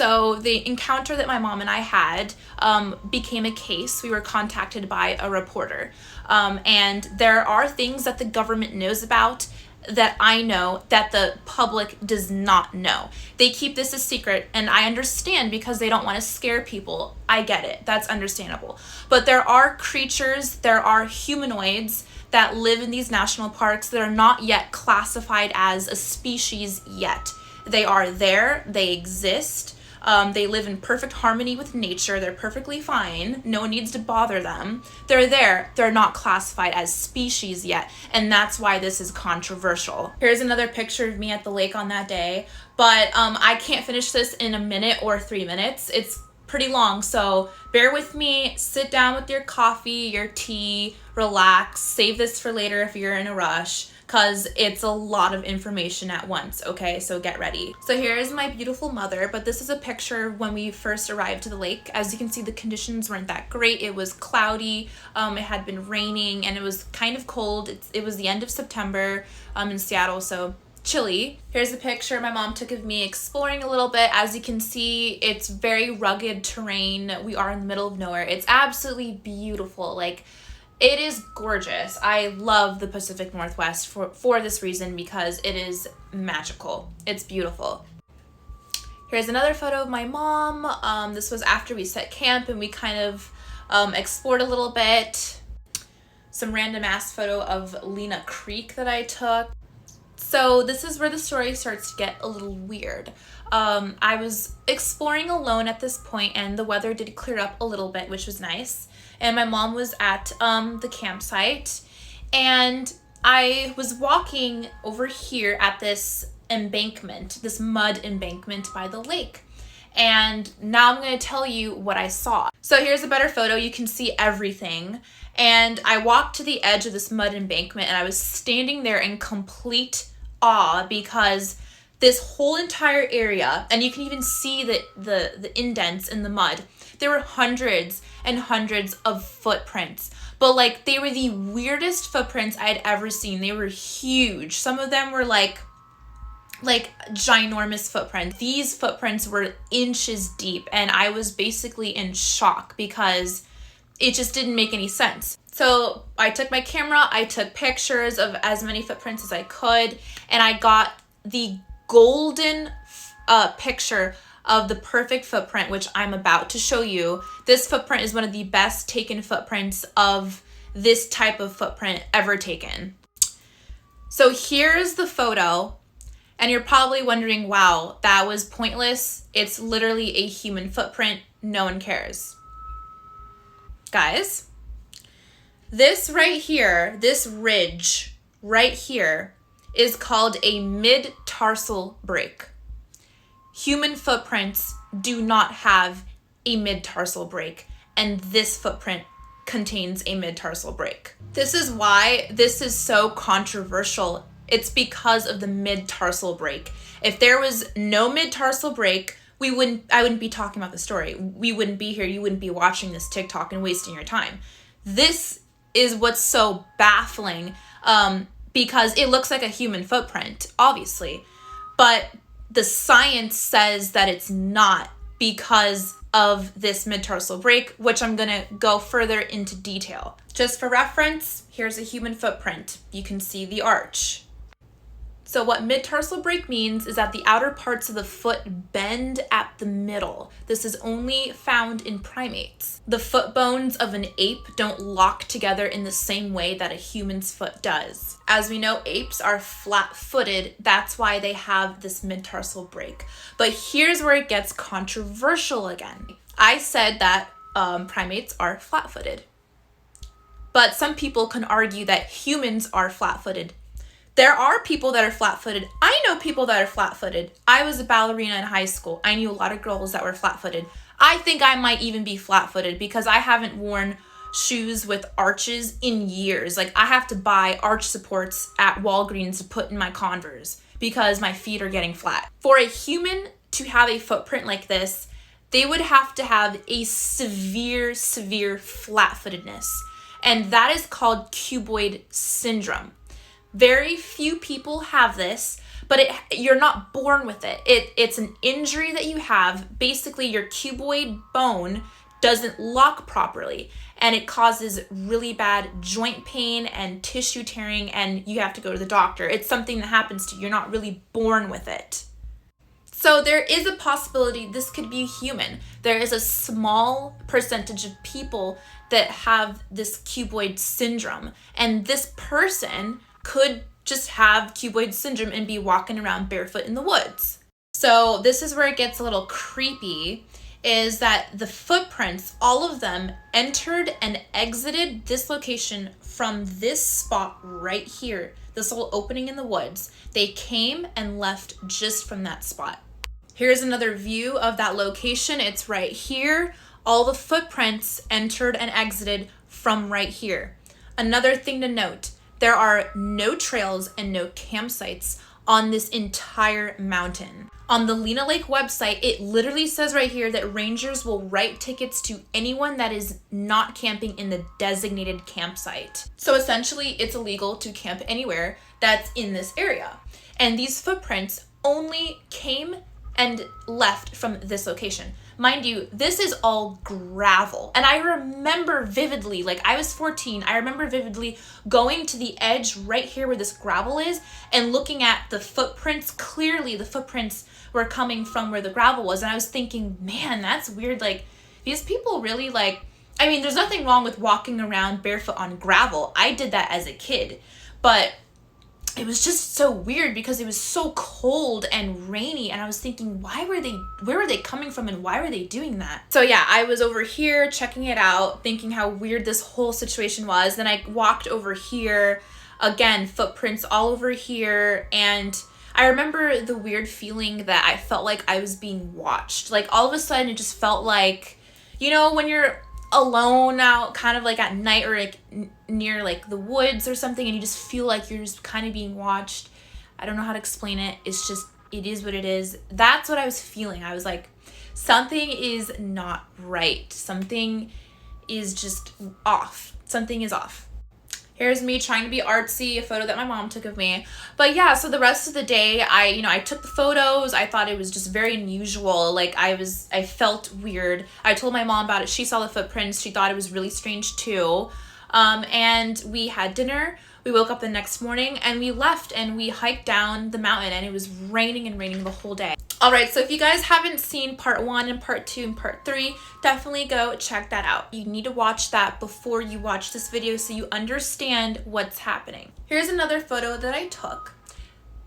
So the encounter that my mom and I had became a case. We were contacted by a reporter. And there are things that the government knows about that I know that the public does not know. They keep this a secret, and I understand because they don't want to scare people. I get it. That's understandable. But there are creatures, there are humanoids that live in these national parks that are not yet classified as a species yet. They are there, they exist. They live in perfect harmony with nature. They're perfectly fine. No one needs to bother them. They're there. They're not classified as species yet. And that's why this is controversial. Here's another picture of me at the lake on that day. But I can't finish this in a minute or 3 minutes. It's pretty long, so bear with me. Sit down with your coffee, your tea, relax. Save this for later if you're in a rush, because it's a lot of information at once, okay? So get ready. So here is my beautiful mother, but this is a picture when we first arrived to the lake. As you can see, the conditions weren't that great. It was cloudy, it had been raining, and it was kind of cold. It was the end of September in Seattle, so chilly. Here's a picture my mom took of me exploring a little bit. As you can see, it's very rugged terrain. We are in the middle of nowhere. It's absolutely beautiful. Like, it is gorgeous. I love the Pacific Northwest for this reason, because it is magical. It's beautiful. Here's another photo of my mom. This was after we set camp and we kind of explored a little bit. Some random ass photo of Lena Creek that I took. So this is where the story starts to get a little weird. I was exploring alone at this point, and the weather did clear up a little bit, which was nice. And my mom was at the campsite, and I was walking over here at this embankment, this mud embankment by the lake. And now I'm going to tell you what I saw. So here's a better photo. You can see everything. And I walked to the edge of this mud embankment, and I was standing there in complete awe, because this whole entire area, and you can even see the indents in the mud, there were hundreds and hundreds of footprints. But like, they were the weirdest footprints I'd ever seen. They were huge. Some of them were like ginormous footprints. These footprints were inches deep, and I was basically in shock because it just didn't make any sense. So I took my camera, I took pictures of as many footprints as I could, and I got the golden picture of the perfect footprint, which I'm about to show you. This footprint is one of the best taken footprints of this type of footprint ever taken. So here's the photo, and you're probably wondering, wow, that was pointless. It's literally a human footprint. No one cares. Guys, this right here, this ridge right here, is called a mid-tarsal break. Human footprints do not have a mid-tarsal break, and this footprint contains a mid-tarsal break. This is why this is so controversial. It's because of the mid-tarsal break. If there was no mid-tarsal break, I wouldn't be talking about the story. We wouldn't be here. You wouldn't be watching this TikTok and wasting your time. This is what's so baffling, because it looks like a human footprint, obviously, but the science says that it's not, because of this mid-tarsal break, which I'm gonna go further into detail. Just for reference, here's a human footprint. You can see the arch. So what mid-tarsal break means is that the outer parts of the foot bend at the middle. This is only found in primates. The foot bones of an ape don't lock together in the same way that a human's foot does. As we know, apes are flat-footed. That's why they have this mid-tarsal break. But here's where it gets controversial again. I said that primates are flat-footed. But some people can argue that humans are flat-footed. There are people that are flat-footed. I know people that are flat-footed. I was a ballerina in high school. I knew a lot of girls that were flat-footed. I think I might even be flat-footed because I haven't worn shoes with arches in years. Like, I have to buy arch supports at Walgreens to put in my Converse because my feet are getting flat. For a human to have a footprint like this, they would have to have a severe, severe flat-footedness. And that is called Cuboid Syndrome. Very few people have this, but you're not born with it. It's an injury that you have. Basically, your cuboid bone doesn't lock properly, and it causes really bad joint pain and tissue tearing, and you have to go to the doctor. It's something that happens to you. You're not really born with it. So there is a possibility this could be human. There is a small percentage of people that have this cuboid syndrome, and this person could just have cuboid syndrome and be walking around barefoot in the woods. So this is where it gets a little creepy, is that the footprints, all of them entered and exited this location from this spot right here, this little opening in the woods. They came and left just from that spot. Here's another view of that location. It's right here. All the footprints entered and exited from right here. Another thing to note, there are no trails and no campsites on this entire mountain. On the Lena Lake website, it literally says right here that rangers will write tickets to anyone that is not camping in the designated campsite. So essentially, it's illegal to camp anywhere that's in this area. And these footprints only came and left from this location. Mind you, this is all gravel. And I remember vividly, like I was 14, I remember vividly going to the edge right here where this gravel is and looking at the footprints. Clearly the footprints were coming from where the gravel was. And I was thinking, man, that's weird. Like these people really I mean, there's nothing wrong with walking around barefoot on gravel. I did that as a kid, but it was just so weird because it was so cold and rainy, and I was thinking, where were they coming from and why were they doing that? So yeah, I was over here checking it out, thinking how weird this whole situation was. Then I walked over here, again, footprints all over here, and I remember the weird feeling that I felt like I was being watched. Like all of a sudden it just felt like, you know, when you're alone out kind of like at night or like near like the woods or something and you just feel like you're just kind of being watched. I don't know how to explain it. It's just, it is what it is. That's what I was feeling. I was like, something is not right. Something is just off. Something is off. Here's me trying to be artsy, a photo that my mom took of me. But yeah, so the rest of the day, I took the photos. I thought it was just very unusual. Like I felt weird. I told my mom about it. She saw the footprints. She thought it was really strange too. And we had dinner. We woke up the next morning and we left and we hiked down the mountain, and it was raining and raining the whole day. All right, so if you guys haven't seen part 1 and part 2 and part 3, definitely go check that out. You need to watch that before you watch this video so you understand what's happening. Here's another photo that I took.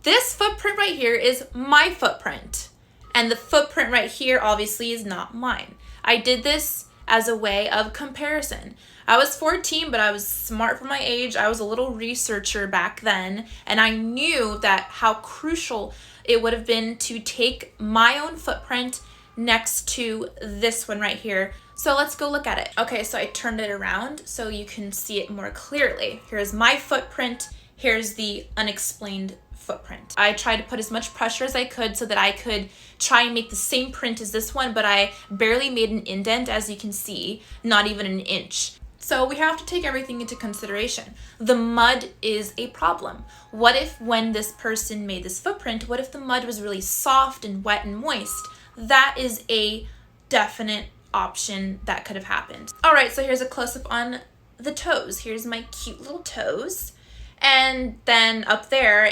This footprint right here is my footprint, and the footprint right here obviously is not mine. I did this as a way of comparison. I was 14, but I was smart for my age. I was a little researcher back then, and I knew that how crucial it would have been to take my own footprint next to this one right here. So let's go look at it. Okay, so I turned it around so you can see it more clearly. Here's my footprint. Here's the unexplained footprint. I tried to put as much pressure as I could so that I could try and make the same print as this one, but I barely made an indent, as you can see, not even an inch. So we have to take everything into consideration. The mud is a problem. What if when this person made this footprint, what if the mud was really soft and wet and moist? That is a definite option that could have happened. All right, so here's a close-up on the toes. Here's my cute little toes. And then up there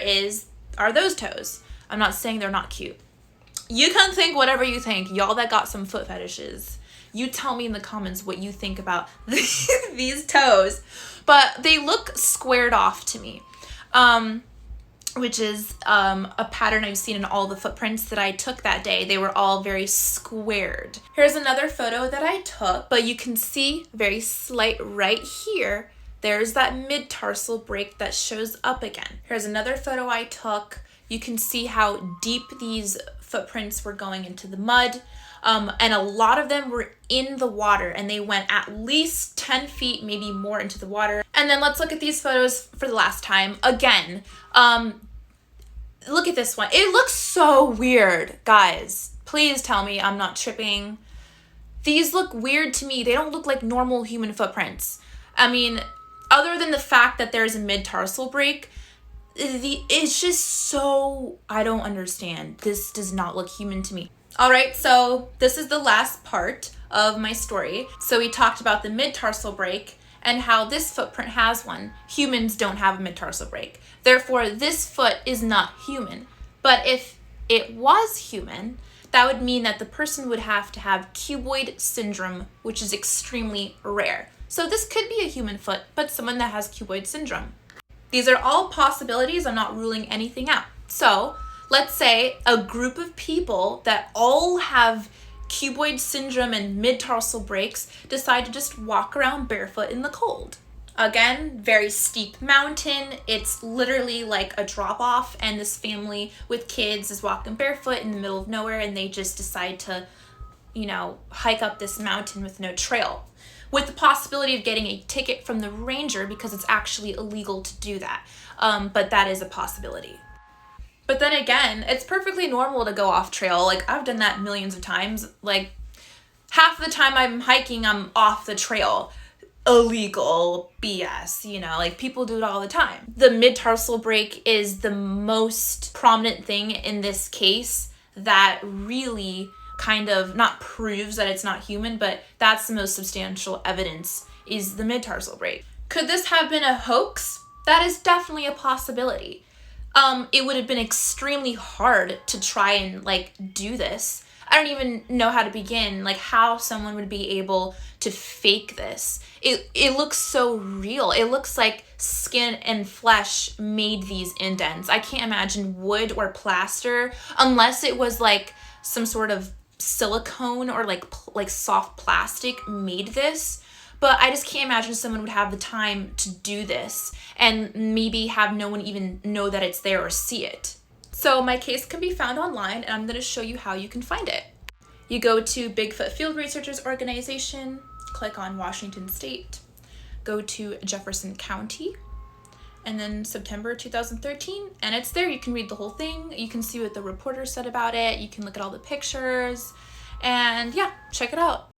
are those toes. I'm not saying they're not cute. You can think whatever you think, y'all that got some foot fetishes. You tell me in the comments what you think about these toes. But they look squared off to me, which is a pattern I've seen in all the footprints that I took that day. They were all very squared. Here's another photo that I took, but you can see very slight right here. There's that mid-tarsal break that shows up again. Here's another photo I took. You can see how deep these footprints were going into the mud. And a lot of them were in the water, and they went at least 10 feet, maybe more into the water. And then let's look at these photos for the last time. Again, look at this one. It looks so weird, guys. Please tell me I'm not tripping. These look weird to me. They don't look like normal human footprints. I mean, other than the fact that there's a mid-tarsal break, It's just so, I don't understand. This does not look human to me. All right, so this is the last part of my story. So we talked about the mid-tarsal break and how this footprint has one. Humans don't have a mid-tarsal break. Therefore, this foot is not human. But if it was human, that would mean that the person would have to have Cuboid Syndrome, which is extremely rare. So this could be a human foot, but someone that has Cuboid Syndrome. These are all possibilities. I'm not ruling anything out. So let's say a group of people that all have Cuboid Syndrome and mid-tarsal breaks decide to just walk around barefoot in the cold. Again, very steep mountain. It's literally like a drop off, and this family with kids is walking barefoot in the middle of nowhere, and they just decide to, hike up this mountain with no trail, with the possibility of getting a ticket from the ranger because it's actually illegal to do that. But that is a possibility. But then again, it's perfectly normal to go off trail. Like, I've done that millions of times. Like, half the time I'm hiking, I'm off the trail. Illegal BS, like people do it all the time. The mid-tarsal break is the most prominent thing in this case that really kind of not proves that it's not human, but that's the most substantial evidence, is the mid-tarsal break. Could this have been a hoax? That is definitely a possibility. It would have been extremely hard to try and do this. I don't even know how to begin, how someone would be able to fake this. It looks so real. It looks like skin and flesh made these indents. I can't imagine wood or plaster, unless it was some sort of silicone or like soft plastic made this. But I just can't imagine someone would have the time to do this and maybe have no one even know that it's there or see it. So my case can be found online, and I'm going to show you how you can find it. You go to Bigfoot Field Researchers Organization, click on Washington State, go to Jefferson County, and then September 2013, and it's there. You can read the whole thing. You can see what the reporter said about it. You can look at all the pictures, and yeah, check it out.